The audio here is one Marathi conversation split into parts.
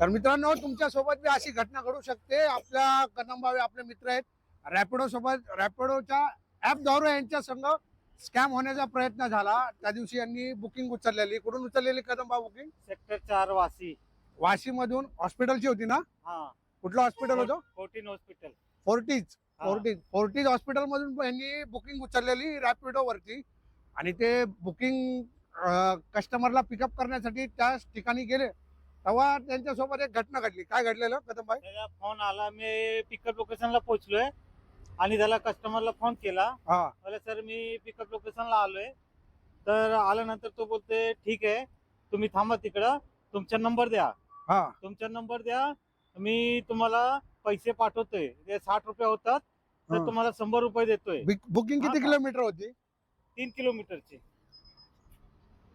तर मित्रांनो, तुमच्या सोबत बी अशी घटना घडू शकते. आपल्या कदम भावे आपले मित्र आहेत, रॅपिडो सोबत, रॅपिडोच्या ऍपद्वारे यांच्या संग स्कॅम होण्याचा प्रयत्न झाला. त्या दिवशी यांनी बुकिंग उचललेली. कुठून उचललेली कदम भाऊ बुकिंग? सेक्टर 4 वाशी. वाशी मधून हॉस्पिटलची होती ना? हा, कुठलं हॉस्पिटल होतं? 14 हॉस्पिटल. फोर्टीज. हा. फोर्टीज हॉस्पिटल मधून यांनी बुकिंग उचललेली रॅपिडो वरती. आणि ते बुकिंग कस्टमरला पिकअप करण्यासाठी त्या ठिकाणी गेले, तेव्हा त्यांच्यासोबत एक घटना घडली. काय घडलेलं कदम भाई? त्याचा फोन आला, मी पिकअप लोकेशनला पोहोचलोय आणि त्याला कस्टमरला फोन केला. हा बोले सर मी पिकअप लोकेशनला आलोय. तर आल्यानंतर तो बोलते ठीक आहे, तुम्ही थांबा तिकडं, तुमचा नंबर द्या. हा तुमचा नंबर द्या, मी तुम्हाला पैसे पाठवतोय. ते 60 रुपये होतात, तर हा. तुम्हाला 100 रुपये देतोय. बुकिंग किती हा. किलोमीटर होती? 3 किलोमीटरची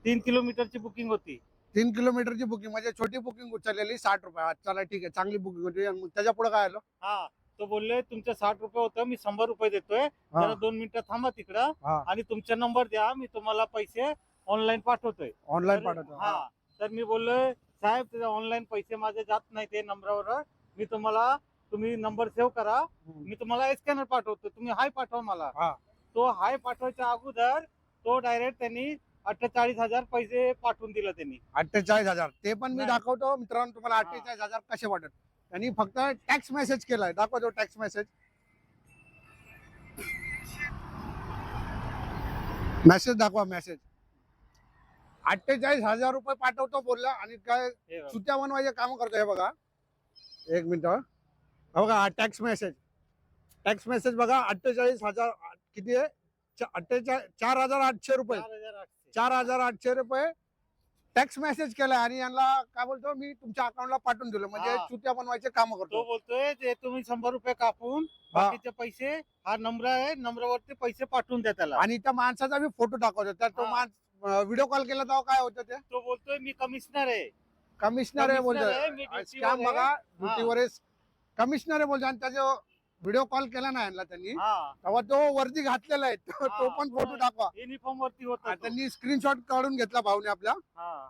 3 किलोमीटरची बुकिंग होती. 3 किलोमीटरची बुकिंग म्हणजे छोटी बुकिंग उचललेली 60 रुपये. हा, चला ठीक आहे, चांगली बुकिंग होती. आणि मग त्याच्या पुढे काय आलं? हा, तो बोलले तुमचं 60 रुपये होतं, मी 100 रुपये देतोय. हा. जरा 2 मिनिटं थांबा तिकडं हा. आणि तुमचा नंबर द्या, मी तुम्हाला पैसे ऑनलाईन पाठवतोय. ऑनलाईन तर- पाठवतो. हा, तर मी बोललोय साहेब त्याचा ऑनलाईन पैसे माझे जात नाही ते नंबरावर. मी तुम्ही नंबर सेव्ह करा, मी तुम्हाला स्कॅनर पाठवतो, तुम्ही हाय पाठवा मला. हा. तो हाय पाठवायच्या अगोदर तो डायरेक्ट त्यांनी 48,000 पैसे पाठवून दिलं त्यांनी. 48,000. ते पण मी नाही. दाखवतो मित्रांनो तुम्हाला. 48,000 कसे वाटत? त्यांनी फक्त टॅक्स मेसेज केलाय. दाखवतो टॅक्स मेसेज. मेसेज दाखवा, मेसेज. 48,000 रुपये पाठवतो बोलला आणि काय हे बघा. सुत्या बनवायचे काम करतो. हे बघा, एक मिनिट. हा बघा, हा टॅक्स मेसेज. टॅक्स मेसेज बघा. 48,000 किती आहे? 4,800 रुपये. 4,800. 4,800 रुपये टॅक्स मेसेज केलाय आणि यांना काय बोलतो, मी तुमच्या अकाउंटला पाठवून दिलं. म्हणजे हा. चुत्या बनवायचे काम तो करतो. बोलतोय ते तुम्ही 100 रुपये कापून हा. बाकीचे पैसे, हा नंबर आहे, नंबरवरती पैसे पाठवून द्या त्याला. आणि त्या माणसाचा मी फोटो दाखवतो. तर तो हा. माणूस व्हिडिओ कॉल केला तेव्हा काय होतं ते? तो बोलतोय मी कमिशनर आहे. कमिशनर आहे कमिशनर आहे, बोलतोय. मी ड्युटीवर स्कॅम आहे. बघा, ड्युटीवर आहे. कमिशनर आहे बोलतो. आणि त्याचा व्हिडिओ कॉल केला ना यांना त्यांनी, हा, तेव्हा तो वर्दी घातलेला आहे. तो पण फोटो दाखवा. युनिफॉर्म वरती होता तो. त्यांनी स्क्रीनशॉट काढून घेतला भाऊने आपल्या. हा,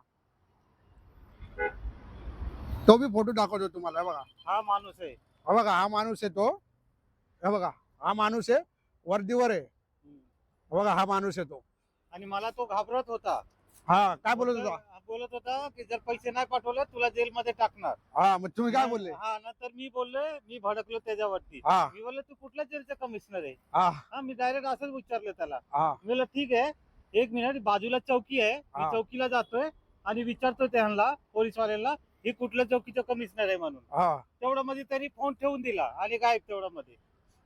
तो बी फोटो दाखवतो तुम्हाला. हे बघा, हा माणूस आहे. हा बघा, हा माणूस आहे तो. हे बघा, हा माणूस आहे, वर्दीवर आहे. हे बघा, हा माणूस आहे तो. आणि मला तो घाबरत होता. हा, काय बोलत होता? बोलत होता की जर पैसे नाही पाठवले तुला जेलमध्ये टाकणार. हा, मग तुम्ही काय बोलले? हा, नंतर मी बोललोय, मी भडकलो त्याच्यावरती. हा मी बोललो तू कुठल्या जेलचा कमिशनर आहे? हा हा, मी डायरेक्ट असंच विचारलं त्याला. हा मी बोललो ठीक आहे, 1 मिनिट, बाजूला चौकी आहे, मी हा. चौकीला जातोय आणि विचारतोय त्यांना, पोलीसवाल्यांना, ही कुठल्या चौकीचं कमिशनर आहे म्हणून. हा. तेवढं मध्ये त्यांनी फोन ठेवून दिला आणि गायब तेवढं मध्ये.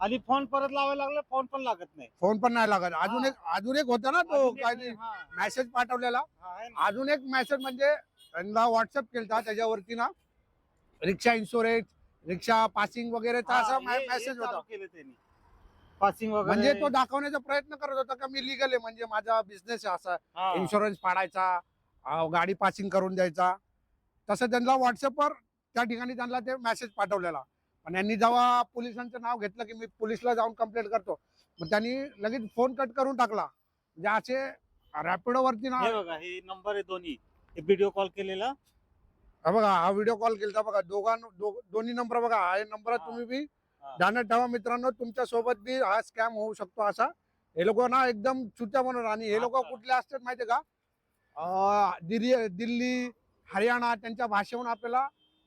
आणि फोन परत लावायला लागला, फोन पण लागत नाही. फोन पण नाही लागत. अजून एक होता ना तो अजून एक- काय हा, मेसेज पाठवलेला. हा, आहे ना. अजून एक मेसेज म्हणजे त्यांना व्हॉट्सअप केलता, त्याच्यावरती ना रिक्षा इन्शुरन्स, रिक्षा पासिंग वगैरेचा हा, असा हे मेसेज चालू होता. केलं त्यांनी. पासिंग वगैरे. म्हणजे तो दाखवण्याचा प्रयत्न करत होता का मी लिगल आहे, म्हणजे माझा बिझनेस आहे असा, हा. इन्शुरन्स पाडायचा, गाडी पासिंग करून द्यायचा. तसं त्यांना व्हॉट्सअपवर त्या ठिकाणी त्यांना ते मेसेज पाठवलेला. पण यांनी जेव्हा पोलिसांचं नाव घेतलं की मी पोलिसला जाऊन कंप्लेंट करतो, मग त्यांनी लगेच फोन कट करून टाकला. म्हणजे असे रॅपिडोवरती ना, हे बघा, हे नंबर आहे दोन्ही. व्हिडिओ कॉल केलेला. हा बघा, हा व्हिडिओ कॉल केला बघा. दोन्ही नंबर बघा. हा नंबर हा. तुम्ही बी हा. ध्यानात ठेवा मित्रांनो, तुमच्या सोबत बी हा स्कॅम होऊ शकतो असा. हे लोक ना एकदम चुत्या बनवून. आणि हे लोक अच्छा. कुठले असतात माहितीये का? दिल्ली, हरियाणा, त्यांच्या भाषेहून आपल्याला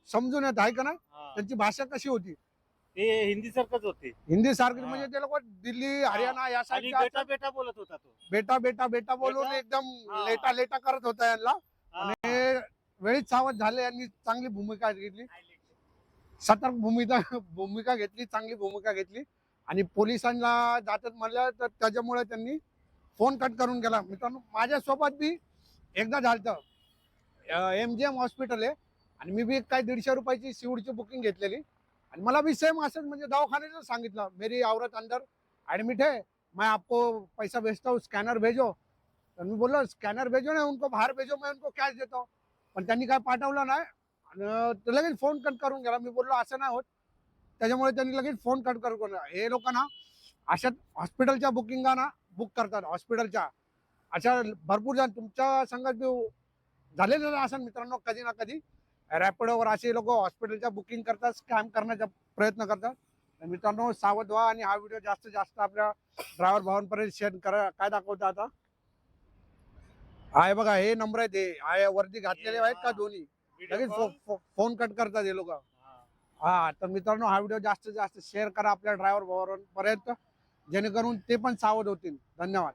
समजून येत आहे का नाही हा. त्यांची भाषा कशी होती. ते हिंदी सारखंच होते. हिंदी सारखी. हा. म्हणजे ते लोक दिल्ली, हरियाणा या आणि साईडच्या बेटा असतात. बेटा बोलत होता तो. बेटा बेटा बेटा बोलून बेटा? एकदम हा. लेटा लेटा करत होता यांना. हा. आणि वेळीच सावध झाले. यांनी चांगली भूमिका घेतली, सतर्क भूमिका घेतली, चांगली भूमिका घेतली. आणि पोलिसांना जातात म्हणलं तर त्याच्यामुळे त्यांनी फोन कट करून गेला. मित्रांनो, माझ्यासोबत बी एकदा झालं. MGM हॉस्पिटल आहे आणि मी बी काय 150 रुपयाची सीवूडची बुकिंग घेतलेली. आणि मला भी सेम असंच म्हणजे दवाखान्याचं सांगितलं, मेरी औरत अंदर ऍडमिट है, मैं आपको पैसा भेजता हूँ, स्कॅनर भेजो. तर मी बोललो स्कॅनर भेजो ना, उनको बाहेर भेजो, मैं उनको कॅश देता हूँ. पण त्यांनी काय पाठवलं नाही आणि तो लगेच फोन कट करून गेला. मी बोललो असं नाही होत. त्याच्यामुळे त्यांनी लगेच फोन कट करून गेला. हे लोक ना अशा हॉस्पिटलच्या बुकिंगा ना बुक करतात. हॉस्पिटलच्या अशा भरपूर जण तुमच्या संगत झालेलं असं मित्रांनो कधी ना कधी. रॅपिडोवर असे लोक हॉस्पिटलच्या बुकिंग करतात, स्कॅम करण्याचा प्रयत्न करतात. तर मित्रांनो सावध व्हा आणि हा व्हिडिओ जास्तीत जास्त आपल्या ड्रायव्हर भावांपर्यंत शेअर करा. काय दाखवतं आता आहे बघा, हे नंबर आहेत, हे आहे वरती घातलेले आहेत का दोन्ही, लगेच फोन कट करतात हे लोक. हा तर मित्रांनो हा व्हिडिओ जास्तीत जास्त शेअर करा आपल्या ड्रायव्हर भावांपर्यंत, जेणेकरून ते पण सावध होतील. धन्यवाद.